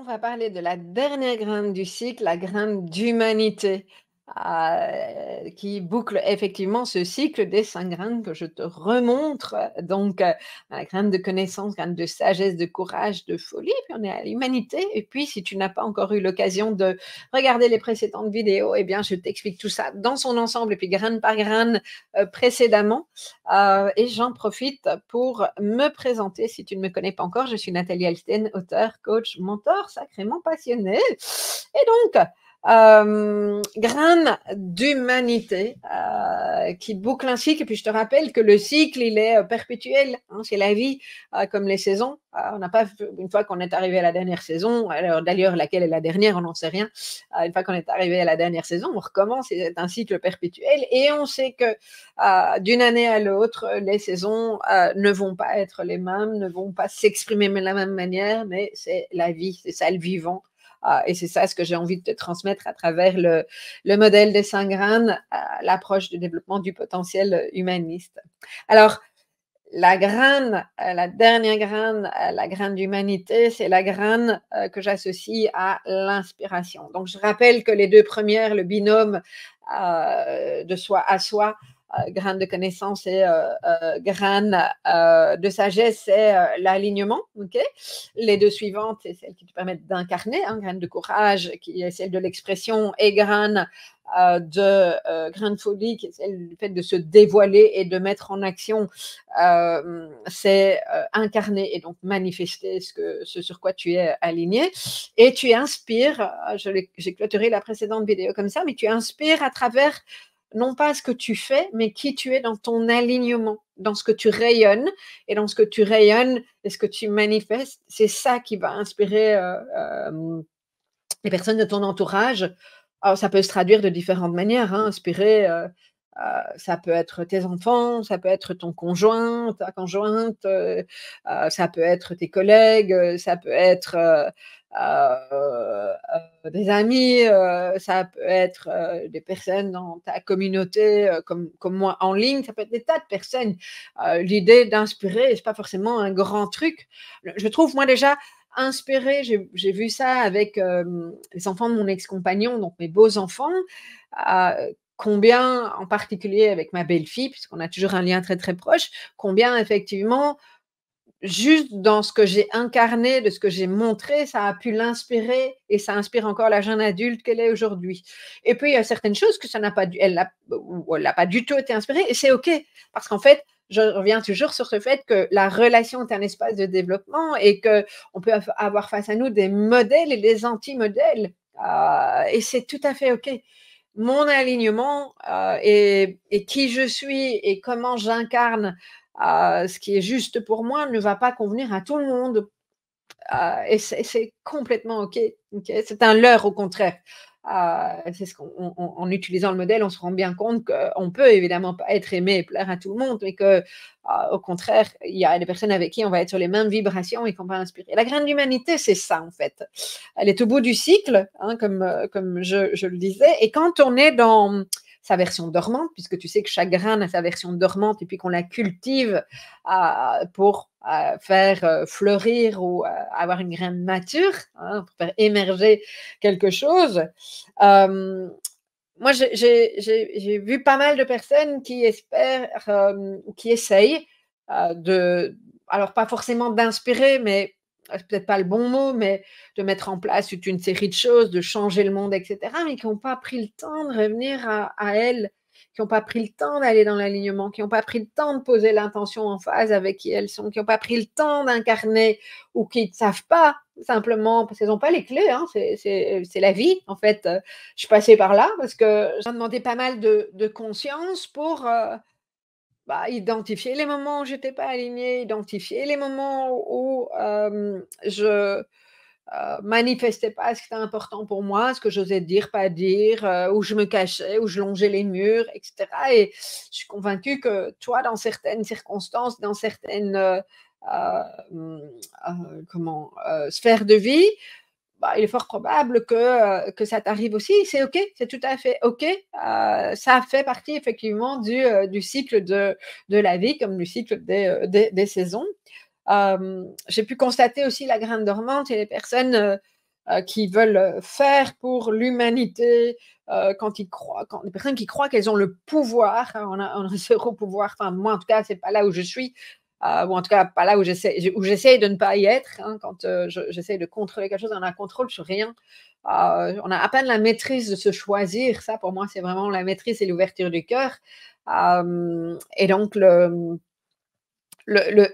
On va parler de la dernière graine du cycle, la graine d'humanité, qui boucle effectivement ce cycle des 5 graines que je te remontre. La graine de connaissance, graine de sagesse, de courage, de folie, puis on est à l'humanité. Et puis, si tu n'as pas encore eu l'occasion de regarder les précédentes vidéos, eh bien, je t'explique tout ça dans son ensemble et puis graine par graine, précédemment. Et j'en profite pour me présenter. Si tu ne me connais pas encore, je suis Nathalie Elsten, auteure, coach, mentor, sacrément passionnée. Et donc, graine d'humanité qui boucle un cycle. Et puis je te rappelle que le cycle, il est perpétuel. Hein, c'est la vie, comme les saisons. On n'a pas, une fois qu'on est arrivé à la dernière saison, alors d'ailleurs laquelle est la dernière, on n'en sait rien. Une fois qu'on est arrivé à la dernière saison, on recommence. C'est un cycle perpétuel. Et on sait que d'une année à l'autre, les saisons ne vont pas être les mêmes, ne vont pas s'exprimer de la même manière, mais c'est la vie, c'est ça le vivant. Et c'est ça ce que j'ai envie de te transmettre à travers le modèle des 5 graines, l'approche du développement du potentiel humaniste. Alors, la graine, la dernière graine, la graine d'humanité, c'est la graine que j'associe à l'inspiration. Donc, je rappelle que les 2 premières, le binôme de soi à soi, graine de connaissance et graine de sagesse, c'est l'alignement. Okay, les 2 suivantes, c'est celles qui te permettent d'incarner, hein, graine de courage, qui est celle de l'expression, et graine grain de folie, qui est le fait de se dévoiler et de mettre en action, c'est incarner et donc manifester ce sur quoi tu es aligné. Et tu inspires, j'ai clôturé la précédente vidéo comme ça, mais tu inspires à travers non pas ce que tu fais, mais qui tu es dans ton alignement, dans ce que tu rayonnes. Et dans ce que tu rayonnes et ce que tu manifestes, c'est ça qui va inspirer les personnes de ton entourage. Alors, ça peut se traduire de différentes manières, hein, inspirer, ça peut être tes enfants, ça peut être ton conjoint, ta conjointe, ça peut être tes collègues, ça peut être, des amis, ça peut être, des personnes dans ta communauté, comme moi en ligne, ça peut être des tas de personnes. L'idée d'inspirer, c'est pas forcément un grand truc. Je trouve moi déjà inspirer, j'ai vu ça avec, les enfants de mon ex-compagnon, donc mes beaux enfants, combien en particulier avec ma belle-fille, puisqu'on a toujours un lien très, très proche, combien effectivement, juste dans ce que j'ai incarné, de ce que j'ai montré, ça a pu l'inspirer et ça inspire encore la jeune adulte qu'elle est aujourd'hui. Et puis il y a certaines choses que ça n'a pas dû elle n'a pas du tout été inspirée et c'est OK. Parce qu'en fait, je reviens toujours sur ce fait que la relation est un espace de développement et qu'on peut avoir face à nous des modèles et des anti-modèles, et c'est tout à fait OK. Mon alignement, et qui je suis et comment j'incarne ce qui est juste pour moi ne va pas convenir à tout le monde. Et c'est complètement OK. OK. C'est un leurre au contraire. C'est ce qu'on en utilisant le modèle, on se rend bien compte qu'on peut évidemment pas être aimé et plaire à tout le monde, mais au contraire, il y a des personnes avec qui on va être sur les mêmes vibrations et qu'on va inspirer. La graine d'humanité, c'est ça en fait. Elle est au bout du cycle, hein, comme je le disais, et quand on est dans sa version dormante, puisque tu sais que chaque graine a sa version dormante et puis qu'on la cultive pour faire fleurir ou avoir une graine mature, hein, pour faire émerger quelque chose. Moi, j'ai vu pas mal de personnes qui espèrent, qui essayent de, alors pas forcément d'inspirer, mais c'est peut-être pas le bon mot, mais de mettre en place toute une série de choses, de changer le monde, etc., mais qui n'ont pas pris le temps de revenir à elles, qui n'ont pas pris le temps d'aller dans l'alignement, qui n'ont pas pris le temps de poser l'intention en phase avec qui elles sont, qui n'ont pas pris le temps d'incarner ou qui ne savent pas simplement parce qu'elles n'ont pas les clés, hein, c'est la vie en fait. Je suis passée par là parce que j'ai demandé pas mal de conscience pour identifier les moments où j'étais pas alignée, identifier les moments où je manifestais pas ce qui était important pour moi, ce que j'osais dire, pas dire, où je me cachais, où je longeais les murs, etc. Et je suis convaincue que toi, dans certaines circonstances, dans certaines sphères de vie, il est fort probable que ça t'arrive aussi. C'est OK, c'est tout à fait OK. Ça fait partie effectivement du cycle de la vie, comme du cycle des saisons. J'ai pu constater aussi la graine dormante et les personnes qui veulent faire pour l'humanité, quand les personnes qui croient qu'elles ont le pouvoir, hein, on a zéro pouvoir, enfin moi en tout cas, c'est pas là où je suis, ou en tout cas pas là où j'essaie de ne pas y être, hein, quand j'essaie de contrôler quelque chose, on a un contrôle sur rien. On a à peine la maîtrise de se choisir, ça pour moi c'est vraiment la maîtrise et l'ouverture du cœur. Et donc le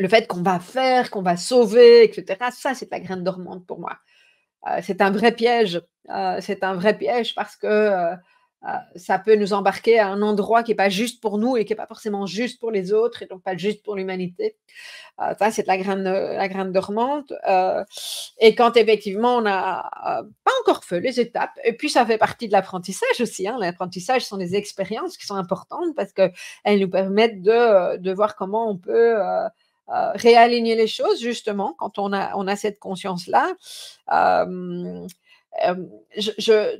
fait qu'on va faire, qu'on va sauver, et cetera, ça c'est de la graine dormante pour moi. C'est un vrai piège. C'est un vrai piège parce que ça peut nous embarquer à un endroit qui n'est pas juste pour nous et qui n'est pas forcément juste pour les autres et donc pas juste pour l'humanité. Ça, c'est de la graine dormante. Et quand effectivement, on n'a pas encore fait les étapes, et puis ça fait partie de l'apprentissage aussi. Hein. L'apprentissage sont des expériences qui sont importantes parce qu'elles nous permettent de voir comment on peut réaligner les choses, justement, quand on a cette conscience-là. Euh,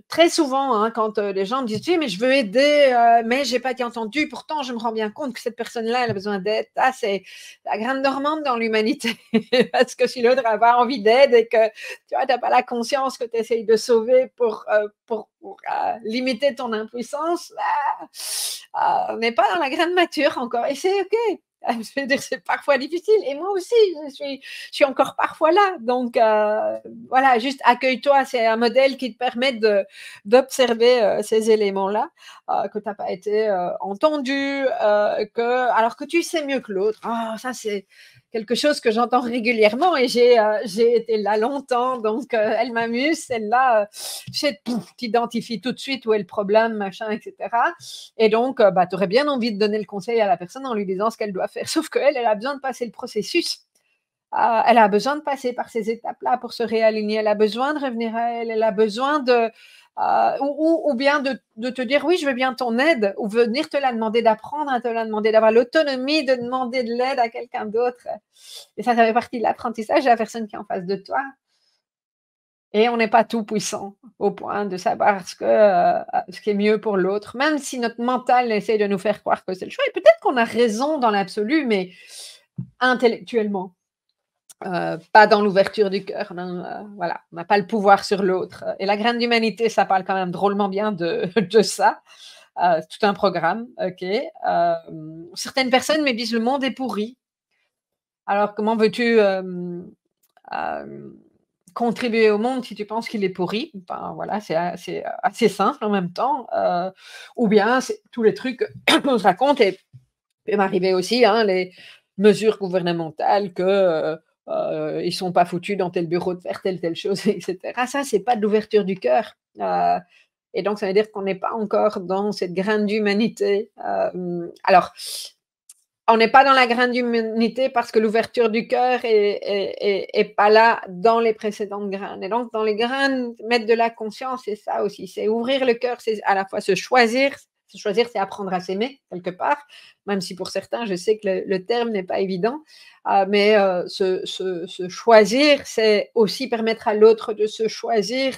Très souvent, hein, quand les gens me disent oui, mais je veux aider, mais j'ai pas été entendu, pourtant je me rends bien compte que cette personne-là, elle a besoin d'aide. Ah, c'est la graine dormante dans l'humanité. Parce que si l'autre n'a pas envie d'aide et que tu n'as pas la conscience que tu essayes de sauver pour limiter ton impuissance, on n'est pas dans la graine mature encore. Et c'est OK. Je veux dire, c'est parfois difficile. Et moi aussi, je suis encore parfois là. Donc, voilà, juste accueille-toi. C'est un modèle qui te permet d'observer ces éléments-là, que tu n'as pas été entendu, alors que tu sais mieux que l'autre. Ah, ça, c'est quelque chose que j'entends régulièrement et j'ai été là longtemps. Donc, elle m'amuse, celle-là. Tu identifies tout de suite où est le problème, machin, etc. Et donc, tu aurais bien envie de donner le conseil à la personne en lui disant ce qu'elle doit faire. Sauf qu'elle, elle a besoin de passer le processus. Elle a besoin de passer par ces étapes-là pour se réaligner. Elle a besoin de revenir à elle. Elle a besoin ou bien de te dire oui, je veux bien ton aide, ou venir te la demander, d'apprendre à te la demander, d'avoir l'autonomie de demander de l'aide à quelqu'un d'autre. Et ça fait partie de l'apprentissage de la personne qui est en face de toi. Et on n'est pas tout puissant au point de savoir ce qui est mieux pour l'autre, même si notre mental essaie de nous faire croire que c'est le choix. Et peut-être qu'on a raison dans l'absolu, mais intellectuellement, pas dans l'ouverture du cœur. Voilà, on n'a pas le pouvoir sur l'autre. Et la graine d'humanité, ça parle quand même drôlement bien de ça. C'est tout un programme, ok. Certaines personnes me disent le monde est pourri. Alors comment veux-tu contribuer au monde si tu penses qu'il est pourri? Ben, voilà, c'est assez simple en même temps. Ou bien c'est tous les trucs qu'on se raconte et peut m'arriver aussi, hein, les mesures gouvernementales que ils sont pas foutus dans tel bureau de faire telle chose, et cetera. Ça, c'est pas de l'ouverture du cœur. Et donc, ça veut dire qu'on n'est pas encore dans cette graine d'humanité. Alors, on n'est pas dans la graine d'humanité parce que l'ouverture du cœur est pas là dans les précédentes graines. Et donc, dans les graines, mettre de la conscience, c'est ça aussi. C'est ouvrir le cœur, c'est à la fois se choisir. Se choisir, c'est apprendre à s'aimer, quelque part, même si pour certains, je sais que le terme n'est pas évident. Mais se choisir, c'est aussi permettre à l'autre de se choisir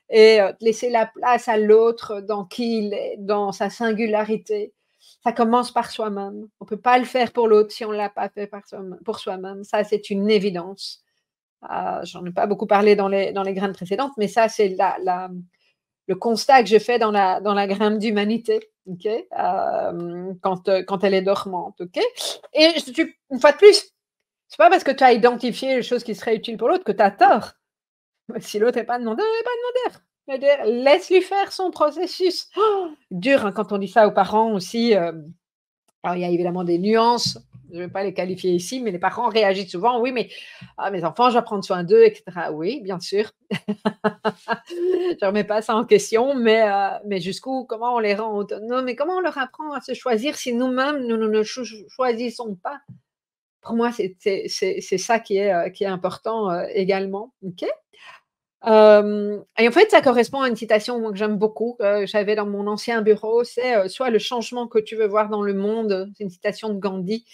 et laisser la place à l'autre dans qui il est, dans sa singularité. Ça commence par soi-même. On ne peut pas le faire pour l'autre si on ne l'a pas fait pour soi-même. Ça, c'est une évidence. J'en ai pas beaucoup parlé dans les graines précédentes, mais ça, c'est le constat que je fais dans la graine d'humanité, okay, quand elle est dormante. Okay. Et une fois de plus, ce n'est pas parce que tu as identifié les choses qui seraient utiles pour l'autre que tu as tort. Si l'autre n'est pas demandeur, il n'est pas demandeur. Laisse-lui faire son processus. Oh, dur hein, quand on dit ça aux parents aussi. Alors, il y a évidemment des nuances, je ne vais pas les qualifier ici, mais les parents réagissent souvent, oui, mais mes enfants, je dois prendre soin d'eux, etc. Oui, bien sûr. Je ne remets pas ça en question, mais jusqu'où, comment on les rend autonomes et comment on leur apprend à se choisir si nous-mêmes, nous ne choisissons pas. Pour moi, c'est ça qui est important également. OK. Et en fait, ça correspond à une citation moi, que j'aime beaucoup, que j'avais dans mon ancien bureau, c'est soit le changement que tu veux voir dans le monde, c'est une citation de Gandhi,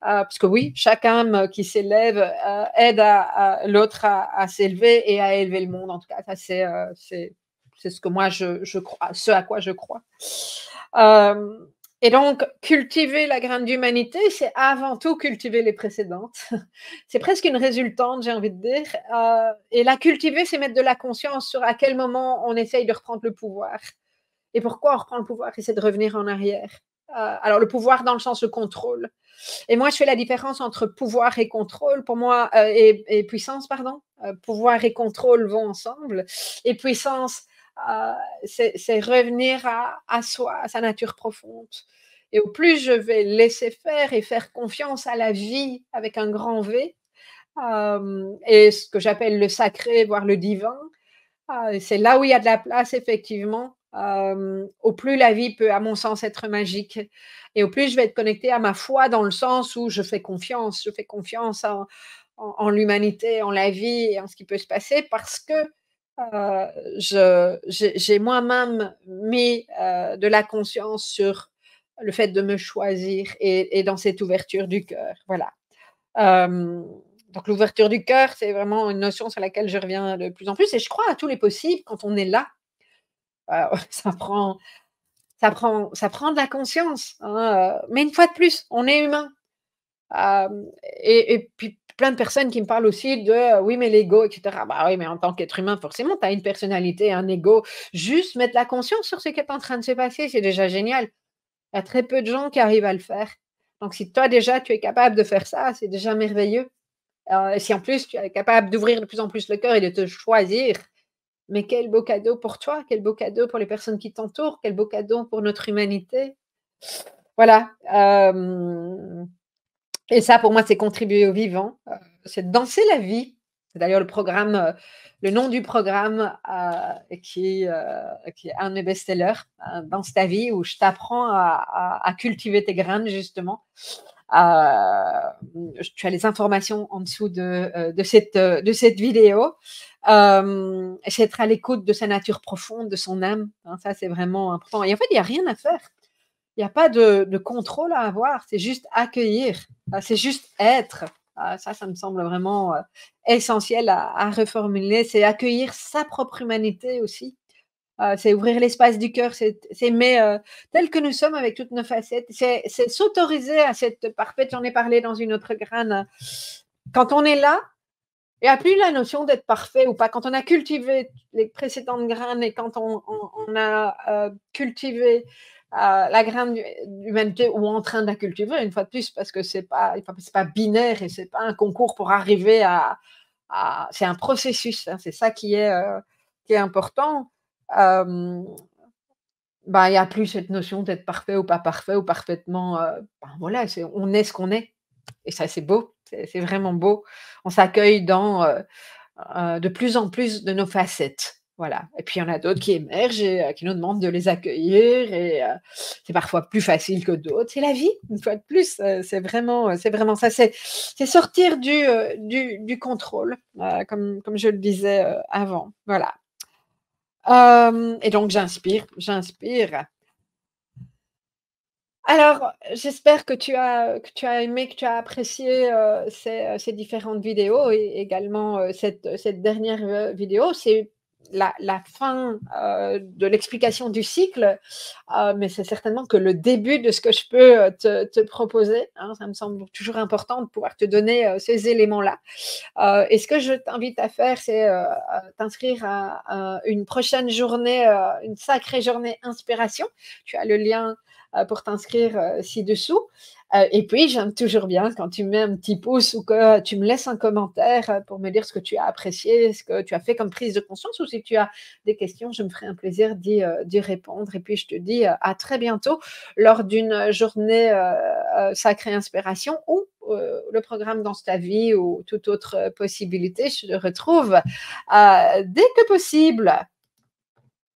parce que oui, chaque âme qui s'élève aide l'autre à s'élever et à élever le monde. En tout cas, ça c'est ce que moi je crois, ce à quoi je crois. Et donc, cultiver la graine d'humanité, c'est avant tout cultiver les précédentes. C'est presque une résultante, j'ai envie de dire, et la cultiver, c'est mettre de la conscience sur à quel moment on essaye de reprendre le pouvoir et pourquoi on reprend le pouvoir et c'est de revenir en arrière. Alors le pouvoir dans le sens de contrôle. Et moi, je fais la différence entre pouvoir et contrôle. Pour moi, et puissance, pardon. Pouvoir et contrôle vont ensemble. Et puissance, euh, c'est revenir à soi, à sa nature profonde. Et au plus je vais laisser faire et faire confiance à la vie avec un grand V, et ce que j'appelle le sacré, voire le divin, c'est là où il y a de la place, effectivement. Au plus la vie peut, à mon sens, être magique et au plus je vais être connectée à ma foi dans le sens où je fais confiance. Je fais confiance en l'humanité, en la vie et en ce qui peut se passer parce que j'ai moi-même mis de la conscience sur le fait de me choisir et dans cette ouverture du cœur. Voilà. Euh, donc l'ouverture du cœur, c'est vraiment une notion sur laquelle je reviens de plus en plus et je crois à tous les possibles quand on est là. Ça prend ça prend de la conscience, hein, mais une fois de plus, on est humain. Et puis plein de personnes qui me parlent aussi de, oui, mais l'ego et cetera. Bah, oui, mais en tant qu'être humain, forcément, tu as une personnalité, un ego. Juste mettre la conscience sur ce qui est en train de se passer, c'est déjà génial. Il y a très peu de gens qui arrivent à le faire. Donc si toi déjà, tu es capable de faire ça, c'est déjà merveilleux. Et si en plus tu es capable d'ouvrir de plus en plus le cœur et de te choisir, mais quel beau cadeau pour toi, quel beau cadeau pour les personnes qui t'entourent, quel beau cadeau pour notre humanité. Voilà, et ça pour moi, c'est contribuer au vivant, c'est danser la vie. C'est d'ailleurs le nom du programme, qui est un de mes best-sellers, Danse ta vie, où je t'apprends à cultiver tes graines justement. Tu as les informations en dessous de cette vidéo. C'est être à l'écoute de sa nature profonde, de son âme. Hein, ça, c'est vraiment important. Et en fait, il n'y a rien à faire. Il n'y a pas de contrôle à avoir. C'est juste accueillir. C'est juste être. Ça me semble vraiment essentiel à reformuler. C'est accueillir sa propre humanité aussi. C'est ouvrir l'espace du cœur, c'est aimer tel que nous sommes avec toutes nos facettes. C'est s'autoriser à cette parfaite, j'en ai parlé dans une autre graine. Quand on est là, il n'y a plus la notion d'être parfait ou pas. Quand on a cultivé les précédentes graines et quand on a cultivé la graine d'humanité ou en train de la cultiver, une fois de plus, parce que c'est pas binaire et c'est pas un concours pour arriver c'est un processus. Hein, c'est ça qui est important. Bah, il y a plus cette notion d'être parfait ou pas parfait ou parfaitement, voilà, on est ce qu'on est et ça, c'est beau, c'est vraiment beau. On s'accueille dans, de plus en plus de nos facettes, voilà et puis il y en a d'autres qui émergent et qui nous demandent de les accueillir et c'est parfois plus facile que d'autres. C'est la vie, une fois de plus, c'est vraiment ça. C'est sortir du contrôle, comme je le disais, avant, voilà. Et donc j'inspire. Alors, j'espère que tu as aimé, que tu as apprécié, ces différentes vidéos et également, cette dernière, vidéo. C'est la fin, de l'explication du cycle, mais c'est certainement que le début de ce que je peux, te proposer, hein. Ça me semble toujours important de pouvoir te donner, ces éléments-là. Et ce que je t'invite à faire, c'est t'inscrire à une prochaine journée, une sacrée journée inspiration. Tu as le lien pour t'inscrire ci-dessous. Et puis, j'aime toujours bien quand tu mets un petit pouce ou que tu me laisses un commentaire pour me dire ce que tu as apprécié, ce que tu as fait comme prise de conscience ou si tu as des questions, je me ferai un plaisir d'y répondre. Et puis, je te dis à très bientôt lors d'une journée sacrée inspiration ou le programme Danse ta vie ou toute autre possibilité. Je te retrouve dès que possible.